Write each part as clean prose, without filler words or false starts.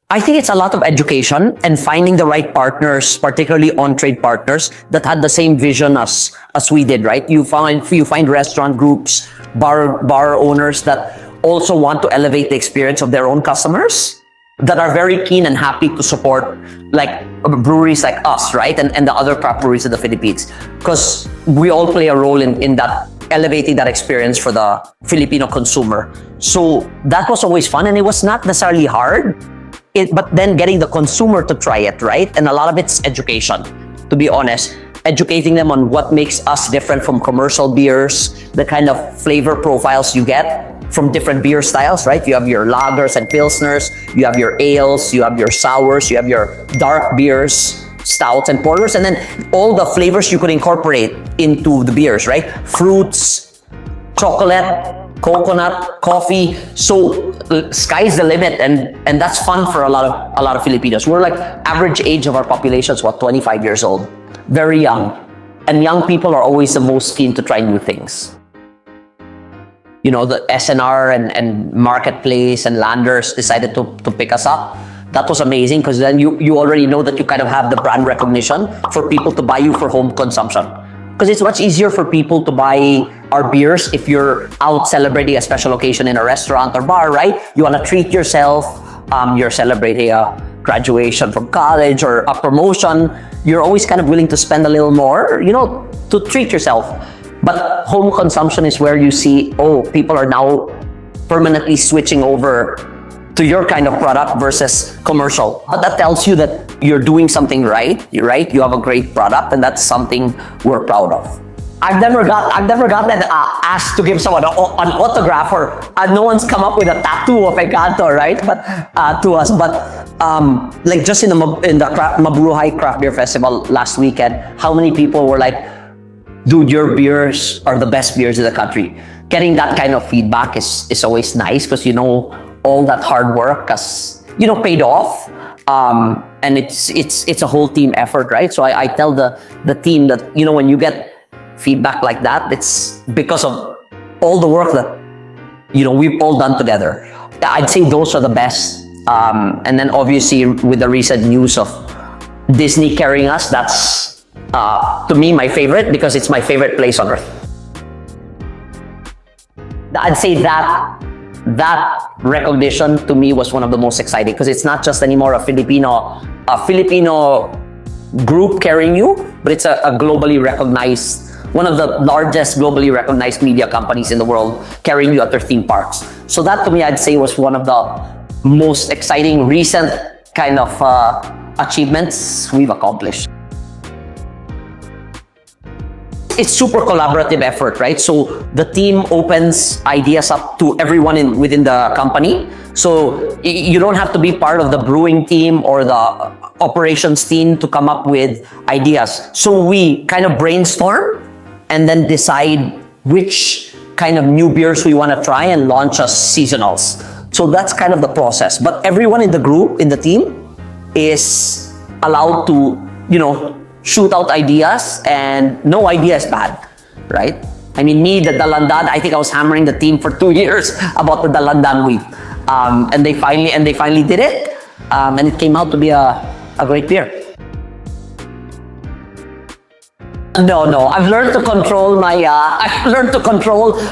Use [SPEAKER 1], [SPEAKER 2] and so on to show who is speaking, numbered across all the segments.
[SPEAKER 1] I think it's a lot of education and finding the right partners, particularly on-trade partners that had the same vision as we did, right? You find restaurant groups, bar owners that also want to elevate the experience of their own customers, that are very keen and happy to support like breweries like us, right? And the other craft breweries in the Philippines. Because we all play a role in that, elevating that experience for the Filipino consumer. So that was always fun, and it was not necessarily hard. But then getting the consumer to try it, right? And a lot of it's education, to be honest. Educating them on what makes us different from commercial beers, the kind of flavor profiles you get from different beer styles, right? You have your lagers and pilsners, you have your ales, you have your sours, you have your dark beers, stouts and porters, and then all the flavors you could incorporate into the beers, right? Fruits, chocolate, coconut, coffee. So sky's the limit, and that's fun for a lot of Filipinos. We're like, average age of our population is 25 years old, very young, and young people are always the most keen to try new things. You know, the SNR and Marketplace and Landers decided to pick us up. That was amazing, because then you already know that you kind of have the brand recognition for people to buy you for home consumption. Because it's much easier for people to buy our beers if you're out celebrating a special occasion in a restaurant or bar, right? You want to treat yourself, you're celebrating a graduation from college or a promotion. You're always kind of willing to spend a little more, you know, to treat yourself. But home consumption is where you see, oh, people are now permanently switching over to your kind of product versus commercial. But that tells you that you're doing something right, right? You have a great product, and that's something we're proud of. I've never gotten asked to give someone an autograph, or no one's come up with a tattoo of Engkanto, right? But to us, like just in the Mabruhay Craft Beer Festival last weekend, how many people were like, "Dude, your beers are the best beers in the country." Getting that kind of feedback is always nice, because you know all that hard work has, you know, paid off. And it's a whole team effort, right? So I tell the team that, you know, when you get feedback like that, it's because of all the work that, you know, we've all done together. I'd say those are the best. And then obviously with the recent news of Disney carrying us, that's to me my favorite, because it's my favorite place on earth. I'd say that recognition to me was one of the most exciting, because it's not just anymore a Filipino group carrying you, but it's a globally recognized, one of the largest globally recognized media companies in the world carrying you at their theme parks. So that to me, I'd say, was one of the most exciting recent kind of achievements we've accomplished. It's super collaborative effort, right? So the team opens ideas up to everyone within the company. So you don't have to be part of the brewing team or the operations team to come up with ideas. So we kind of brainstorm and then decide which kind of new beers we want to try and launch as seasonals. So that's kind of the process. But everyone in the group, in the team, is allowed to, you know, shoot out ideas, and no idea is bad, right? I mean, me, the Dalandan, I think I was hammering the team for 2 years about the Dalandan wheat. And they finally did it. And it came out to be a great beer. No, I've learned to control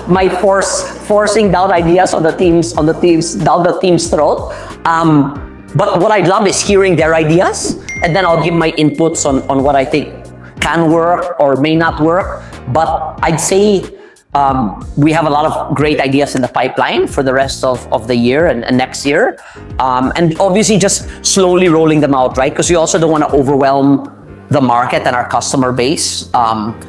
[SPEAKER 1] my forcing down ideas on the team's down the team's throat. But what I love is hearing their ideas, and then I'll give my inputs on what I think can work or may not work. But I'd say we have a lot of great ideas in the pipeline for the rest of the year and next year. And obviously just slowly rolling them out, right? Because we also don't want to overwhelm the market and our customer base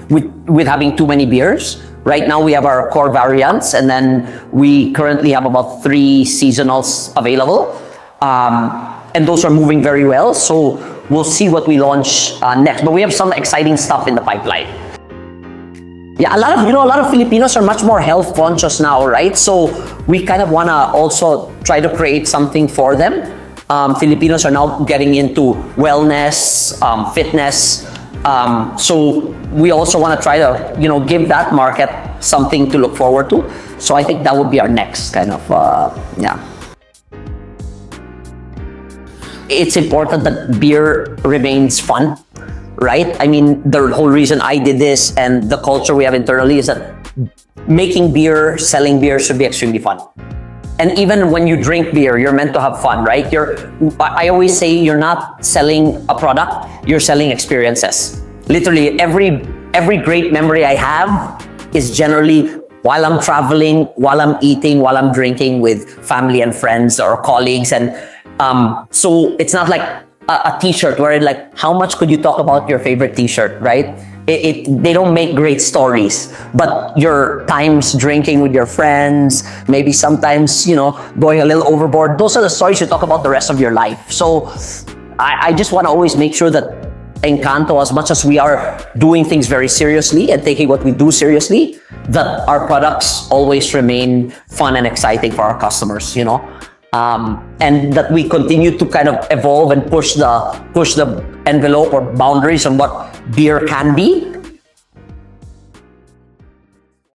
[SPEAKER 1] with having too many beers. Right now we have our core variants, and then we currently have about 3 seasonals available. And those are moving very well. So we'll see what we launch next. But we have some exciting stuff in the pipeline. Yeah, a lot of Filipinos are much more health conscious now, right? So we kind of want to also try to create something for them. Filipinos are now getting into wellness, fitness. So we also want to try to, you know, give that market something to look forward to. So I think that would be our next kind of, yeah. it's important that beer remains fun, right? I mean, the whole reason I did this and the culture we have internally is that making beer, selling beer should be extremely fun. And even when you drink beer, you're meant to have fun, right? I always say you're not selling a product, you're selling experiences. Literally, every great memory I have is generally while I'm traveling, while I'm eating, while I'm drinking with family and friends or colleagues. And so it's not like a t-shirt where like, how much could you talk about your favorite t-shirt, right? They don't make great stories, but your times drinking with your friends, maybe sometimes, going a little overboard, those are the stories you talk about the rest of your life. So I just want to always make sure that Engkanto, as much as we are doing things very seriously and taking what we do seriously, that our products always remain fun and exciting for our customers, and that we continue to kind of evolve and push the envelope or boundaries on what beer can be,